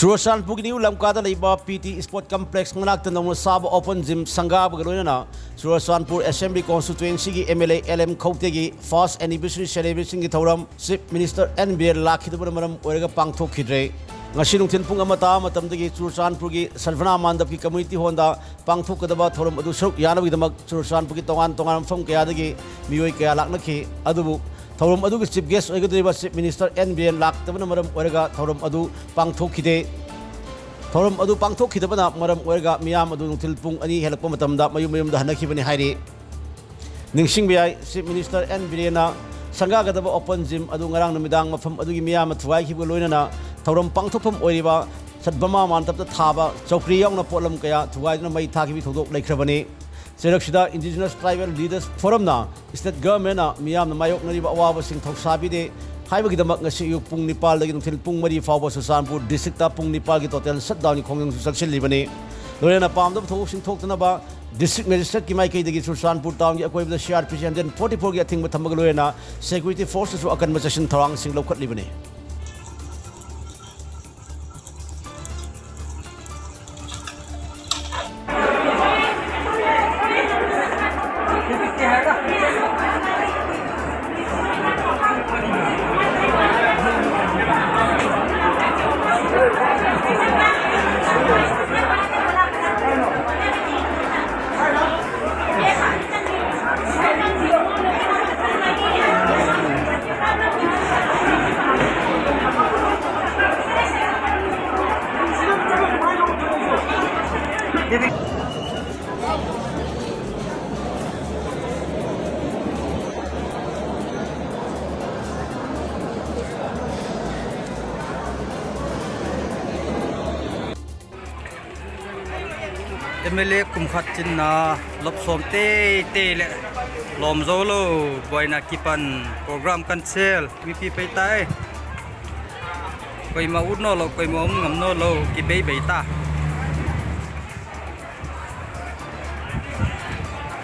Surosan Pugni Lamkada Liba PT Sport Complex Manaktan ng Sab Open Gym Sangab Galuna Surosanpur Assembly Constituency MLA LM Kautegi First Anniversary Celebration Thouram Chief Minister NBR Lakhiba Maram Oiraga Pangthokhidre Ngasinung Tinpung Amata Matamdagi Surosanpurgi Salvana Mandapki Community Honda Pangthokhidaba Thouram Adu Sok Yana with the Surosanpurgi Tongan from Kayadagi Mioi Kaya Laknaki Adubu Thouram Adu Chief Guest Oiraga Chief Minister NBR Laktabana Maram Oiraga Thouram Adu Pangthokhidre Thouram Adu Pangthokhidabana Maram Oiraga Meeyam Adu Tilpung Ani Helpom Matamda Mayum Hannakhre Hairi Ningsingbiai Chief Minister NBR Sangagadaba Open Gym Adu Ngarang Namidang Mafam Adugi Meeyam Thuaikibu Loinana Thouram Pangthokham Oiriba Satbama Mantapta Thaba Chokri Yongna Polam Kaya Thuaina Mai Thakibi Thodok Lakhrabani Serakshida Indigenous Tribal Leaders Forum na State Government na Meeyam na Mayok na riba awaba sing Thoksabi Haibagidamak ngasi yung pung Nepal lagi nung tilpung mari Fawba Susanpur Districta pung Nepal ki total shutdown ni Kongyong Susaksil libani Lore na pamdam thok sing thok na ba District Magistrate ki mai kay dagi Susanpur town ki akoy with the CRPC and then 44 ki ating matamag lore na security forces ro akan masashin tharang sing lokhat libani MLA kumkhatin na lopsom te le lom zolo boy na kipan program cancel mi pi pai tai koi ma ut no lo koi mo ngam no lo ki bei ta